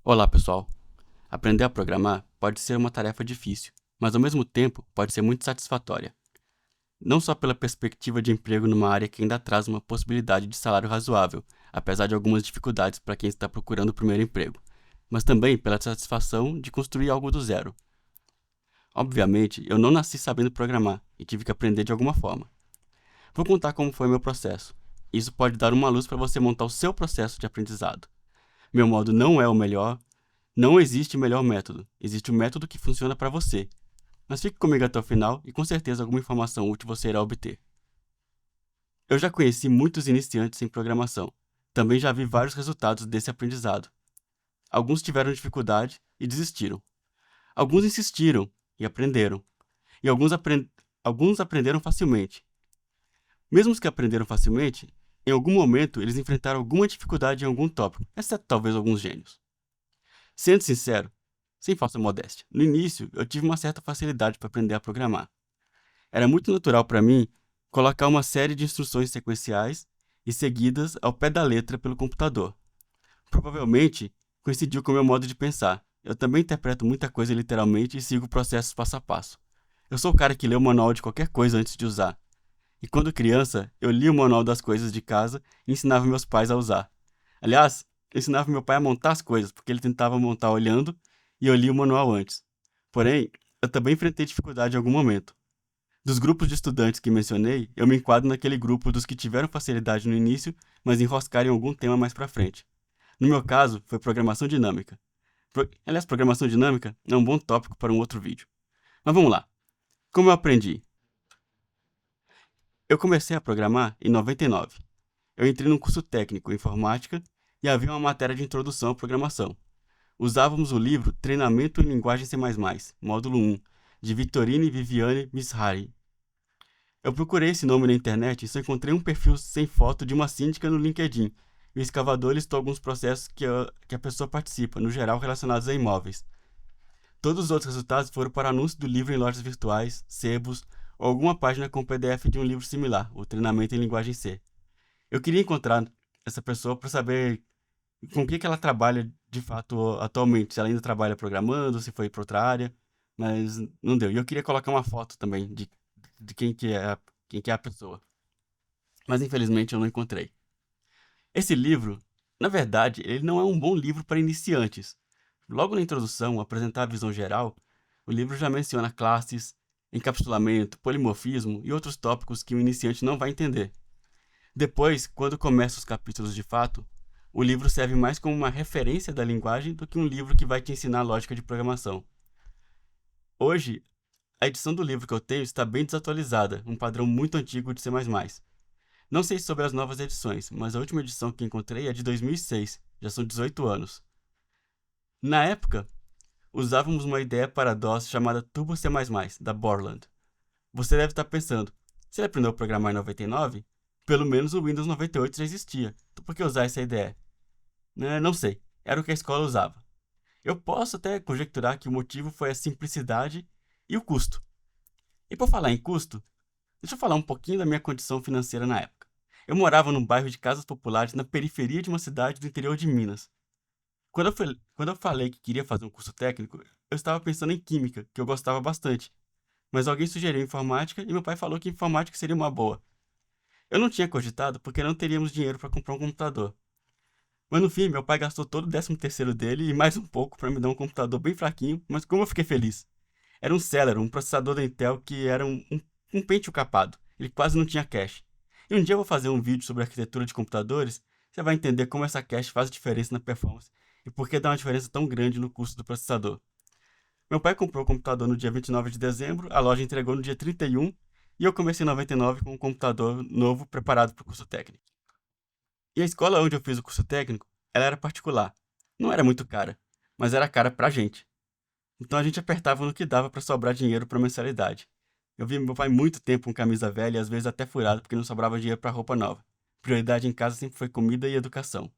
Olá, pessoal! Aprender a programar pode ser uma tarefa difícil, mas ao mesmo tempo pode ser muito satisfatória. Não só pela perspectiva de emprego numa área que ainda traz uma possibilidade de salário razoável, apesar de algumas dificuldades para quem está procurando o primeiro emprego, mas também pela satisfação de construir algo do zero. Obviamente, eu não nasci sabendo programar e tive que aprender de alguma forma. Vou contar como foi meu processo. Isso pode dar uma luz para você montar o seu processo de aprendizado. Meu modo não é o melhor. Não existe melhor método, existe o método que funciona para você. Mas fique comigo até o final e com certeza alguma informação útil você irá obter. Eu já conheci muitos iniciantes em programação. Também já vi vários resultados desse aprendizado. Alguns tiveram dificuldade e desistiram. Alguns insistiram e aprenderam. E alguns aprenderam facilmente. Mesmo os que aprenderam facilmente, em algum momento eles enfrentaram alguma dificuldade em algum tópico, exceto talvez alguns gênios. Sendo sincero, sem falsa modéstia, no início eu tive uma certa facilidade para aprender a programar. Era muito natural para mim colocar uma série de instruções sequenciais e seguidas ao pé da letra pelo computador. Provavelmente coincidiu com o meu modo de pensar. Eu também interpreto muita coisa literalmente e sigo processos passo a passo. Eu sou o cara que lê o manual de qualquer coisa antes de usar. E quando criança, eu li o manual das coisas de casa e ensinava meus pais a usar. Aliás, eu ensinava meu pai a montar as coisas, porque ele tentava montar olhando e eu li o manual antes. Porém, eu também enfrentei dificuldade em algum momento. Dos grupos de estudantes que mencionei, eu me enquadro naquele grupo dos que tiveram facilidade no início, mas enroscaram em algum tema mais pra frente. No meu caso, foi programação dinâmica. Aliás, programação dinâmica é um bom tópico para um outro vídeo. Mas vamos lá. Como eu aprendi? Eu comecei a programar em 99. Eu entrei num curso técnico em informática e havia uma matéria de introdução à programação. Usávamos o livro Treinamento em Linguagem C++, módulo 1, de Vittorini Viviane Mishari. Eu procurei esse nome na internet e só encontrei um perfil sem foto de uma síndica no LinkedIn, e o escavador listou alguns processos que a pessoa participa, no geral relacionados a imóveis. Todos os outros resultados foram para anúncios do livro em lojas virtuais, sebos ou alguma página com PDF de um livro similar, o Treinamento em Linguagem C. Eu queria encontrar essa pessoa para saber com o que ela trabalha de fato atualmente, se ela ainda trabalha programando, se foi para outra área, mas não deu. E eu queria colocar uma foto também de quem que é a pessoa, mas infelizmente eu não encontrei. Esse livro, na verdade, ele não é um bom livro para iniciantes. Logo na introdução, ao apresentar a visão geral, o livro já menciona classes, encapsulamento, polimorfismo e outros tópicos que o iniciante não vai entender. Depois, quando começam os capítulos de fato, o livro serve mais como uma referência da linguagem do que um livro que vai te ensinar a lógica de programação. Hoje, a edição do livro que eu tenho está bem desatualizada, um padrão muito antigo de C++. Não sei sobre as novas edições, mas a última edição que encontrei é de 2006, já são 18 anos. Na época, usávamos uma ideia para DOS chamada Turbo C++, da Borland. Você deve estar pensando, se ele aprendeu a programar em 99, pelo menos o Windows 98 já existia, então por que usar essa ideia? Não sei, era o que a escola usava. Eu posso até conjecturar que o motivo foi a simplicidade e o custo. E por falar em custo, deixa eu falar um pouquinho da minha condição financeira na época. Eu morava num bairro de casas populares na periferia de uma cidade do interior de Minas. Quando eu falei que queria fazer um curso técnico, eu estava pensando em química, que eu gostava bastante. Mas alguém sugeriu informática e meu pai falou que informática seria uma boa. Eu não tinha cogitado porque não teríamos dinheiro para comprar um computador. Mas no fim, meu pai gastou todo o 13º dele e mais um pouco para me dar um computador bem fraquinho, mas como eu fiquei feliz. Era um Celeron, um processador da Intel que era um Pentium capado. Ele quase não tinha cache. E um dia eu vou fazer um vídeo sobre arquitetura de computadores, você vai entender como essa cache faz diferença na performance e por que dá uma diferença tão grande no custo do processador. Meu pai comprou o computador no dia 29 de dezembro, a loja entregou no dia 31 e eu comecei em 99 com um computador novo preparado para o curso técnico. E a escola onde eu fiz o curso técnico, ela era particular. Não era muito cara, mas era cara pra gente. Então a gente apertava no que dava para sobrar dinheiro para mensalidade. Eu vi meu pai muito tempo com camisa velha e às vezes até furado porque não sobrava dinheiro para roupa nova. Prioridade em casa sempre foi comida e educação.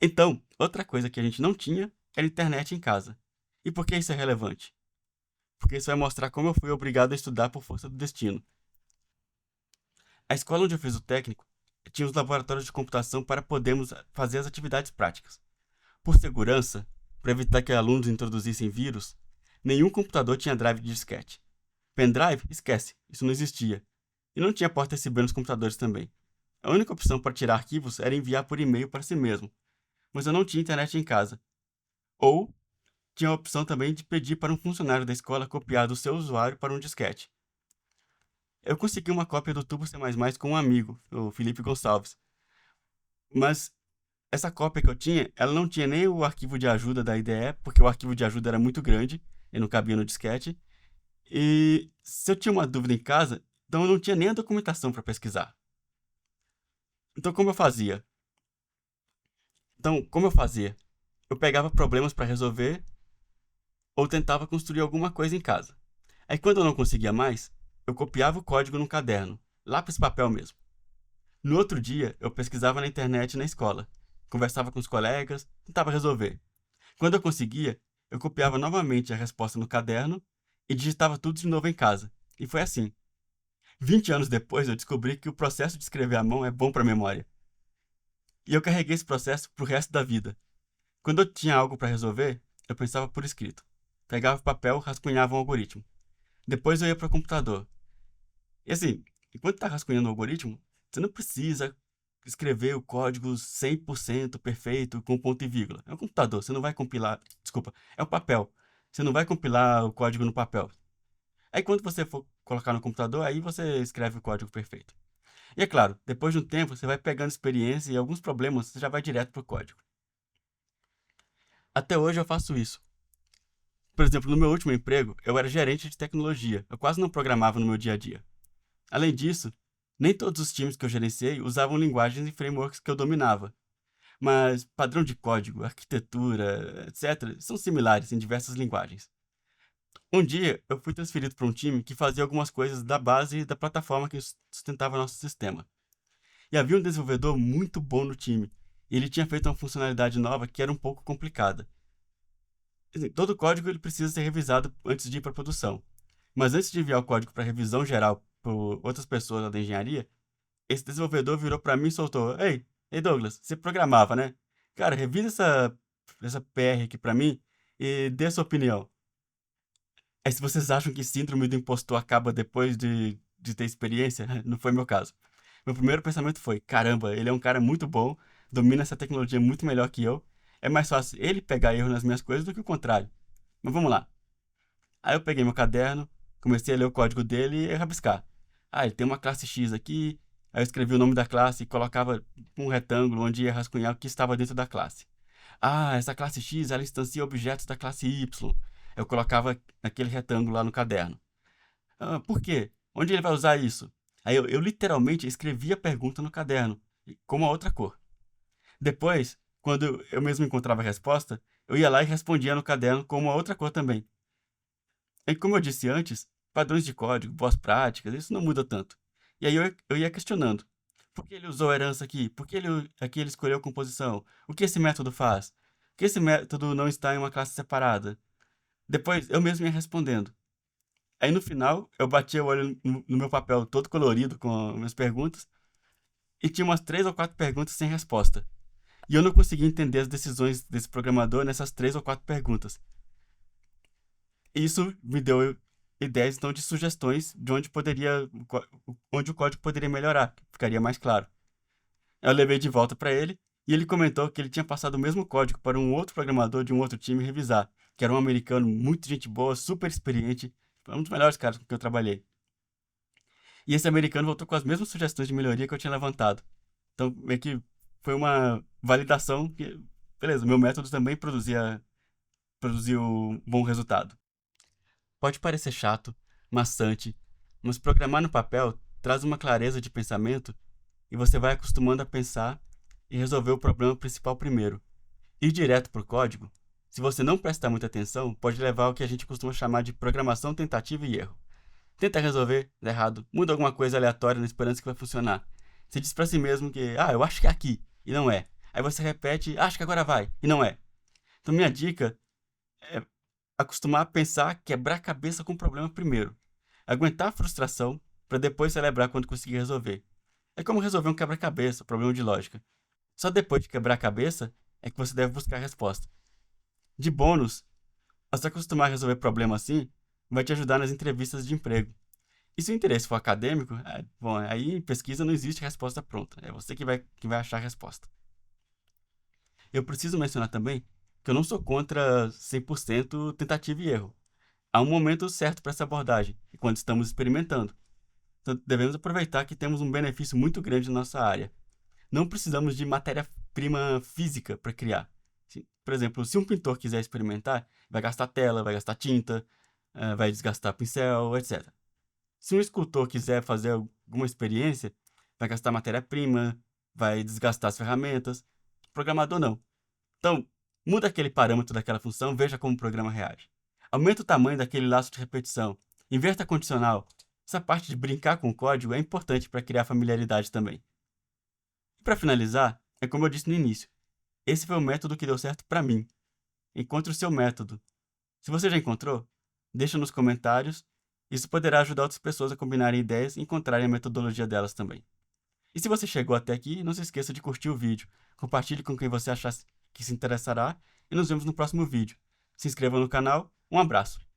Então, outra coisa que a gente não tinha era internet em casa. E por que isso é relevante? Porque isso vai mostrar como eu fui obrigado a estudar por força do destino. A escola onde eu fiz o técnico tinha os laboratórios de computação para podermos fazer as atividades práticas. Por segurança, para evitar que alunos introduzissem vírus, nenhum computador tinha drive de disquete. Pendrive? Esquece, isso não existia. E não tinha porta USB nos computadores também. A única opção para tirar arquivos era enviar por e-mail para si mesmo, mas eu não tinha internet em casa. Ou tinha a opção também de pedir para um funcionário da escola copiar do seu usuário para um disquete. Eu consegui uma cópia do Turbo C++ com um amigo, o Felipe Gonçalves, mas essa cópia que eu tinha, ela não tinha nem o arquivo de ajuda da IDE, porque o arquivo de ajuda era muito grande e não cabia no disquete. E se eu tinha uma dúvida em casa, então eu não tinha nem a documentação para pesquisar. Então como eu fazia? Eu pegava problemas para resolver ou tentava construir alguma coisa em casa. Aí quando eu não conseguia mais, eu copiava o código num caderno, lápis e papel mesmo. No outro dia, eu pesquisava na internet na escola, conversava com os colegas, tentava resolver. Quando eu conseguia, eu copiava novamente a resposta no caderno e digitava tudo de novo em casa. E foi assim. 20 anos depois, eu descobri que o processo de escrever à mão é bom para a memória. E eu carreguei esse processo pro resto da vida. Quando eu tinha algo para resolver, eu pensava por escrito. Pegava papel, rascunhava um algoritmo. Depois eu ia para o computador. E assim, enquanto está rascunhando o algoritmo, você não precisa escrever o código 100% perfeito com ponto e vírgula. É um computador, você não vai compilar. Desculpa, é um papel. Você não vai compilar o código no papel. Aí quando você for colocar no computador, aí você escreve o código perfeito. E é claro, depois de um tempo, você vai pegando experiência e alguns problemas você já vai direto para o código. Até hoje eu faço isso. Por exemplo, no meu último emprego, eu era gerente de tecnologia. Eu quase não programava no meu dia a dia. Além disso, nem todos os times que eu gerenciei usavam linguagens e frameworks que eu dominava. Mas padrão de código, arquitetura, etc., são similares em diversas linguagens. Um dia, eu fui transferido para um time que fazia algumas coisas da base da plataforma que sustentava nosso sistema. E havia um desenvolvedor muito bom no time, e ele tinha feito uma funcionalidade nova que era um pouco complicada. Assim, todo código ele precisa ser revisado antes de ir para produção. Mas antes de enviar o código para revisão geral por outras pessoas lá da engenharia, esse desenvolvedor virou para mim e soltou: Ei Douglas, você programava, né? Cara, revisa essa PR aqui para mim e dê a sua opinião. Aí se vocês acham que síndrome do impostor acaba depois de ter experiência, não foi meu caso. Meu primeiro pensamento foi: caramba, ele é um cara muito bom, domina essa tecnologia muito melhor que eu. É mais fácil ele pegar erro nas minhas coisas do que o contrário. Mas vamos lá. Aí eu peguei meu caderno, comecei a ler o código dele e rabiscar. Ah, ele tem uma classe X aqui. Aí eu escrevi o nome da classe e colocava um retângulo onde ia rascunhar o que estava dentro da classe. Ah, essa classe X, ela instancia objetos da classe Y. Eu colocava aquele retângulo lá no caderno. Ah, por quê? Onde ele vai usar isso? Aí eu literalmente escrevia a pergunta no caderno, com uma outra cor. Depois, quando eu mesmo encontrava a resposta, eu ia lá e respondia no caderno com uma outra cor também. E como eu disse antes, padrões de código, boas práticas, isso não muda tanto. E aí eu ia questionando. Por que ele usou herança aqui? Por que aqui ele escolheu composição? O que esse método faz? Por que esse método não está em uma classe separada? Depois, eu mesmo ia respondendo. Aí no final, eu batia o olho no meu papel todo colorido com as minhas perguntas e tinha umas 3 ou 4 perguntas sem resposta. E eu não conseguia entender as decisões desse programador nessas 3 ou 4 perguntas. Isso me deu ideias, então, de sugestões de onde o código poderia melhorar, que ficaria mais claro. Eu levei de volta para ele e ele comentou que ele tinha passado o mesmo código para um outro programador de um outro time revisar, que era um americano muito gente boa, super experiente, foi um dos melhores caras com quem eu trabalhei. E esse americano voltou com as mesmas sugestões de melhoria que eu tinha levantado. Então, meio que foi uma validação que, beleza, meu método também produziu um bom resultado. Pode parecer chato, maçante, mas programar no papel traz uma clareza de pensamento e você vai acostumando a pensar e resolver o problema principal primeiro. Ir direto para o código, se você não prestar muita atenção, pode levar ao que a gente costuma chamar de programação tentativa e erro. Tenta resolver, dá errado, muda alguma coisa aleatória na esperança que vai funcionar. Você diz para si mesmo que, eu acho que é aqui, e não é. Aí você repete, acho que agora vai, e não é. Então minha dica é acostumar a pensar, quebrar a cabeça com o problema primeiro. Aguentar a frustração para depois celebrar quando conseguir resolver. É como resolver um quebra-cabeça, problema de lógica. Só depois de quebrar a cabeça é que você deve buscar a resposta. De bônus, ao se acostumar a resolver problemas assim, vai te ajudar nas entrevistas de emprego. E se o interesse for acadêmico, bom, aí em pesquisa não existe resposta pronta. É você que vai achar a resposta. Eu preciso mencionar também que eu não sou contra 100% tentativa e erro. Há um momento certo para essa abordagem, e quando estamos experimentando. Então, devemos aproveitar que temos um benefício muito grande na nossa área. Não precisamos de matéria-prima física para criar. Por exemplo, se um pintor quiser experimentar, vai gastar tela, vai gastar tinta, vai desgastar pincel, etc. Se um escultor quiser fazer alguma experiência, vai gastar matéria-prima, vai desgastar as ferramentas. Programador não. Então, muda aquele parâmetro daquela função, veja como o programa reage. Aumenta o tamanho daquele laço de repetição. Inverta a condicional. Essa parte de brincar com o código é importante para criar familiaridade também. E para finalizar, é como eu disse no início. Esse foi o método que deu certo para mim. Encontre o seu método. Se você já encontrou, deixa nos comentários. Isso poderá ajudar outras pessoas a combinarem ideias e encontrarem a metodologia delas também. E se você chegou até aqui, não se esqueça de curtir o vídeo, compartilhe com quem você achar que se interessará e nos vemos no próximo vídeo. Se inscreva no canal. Um abraço!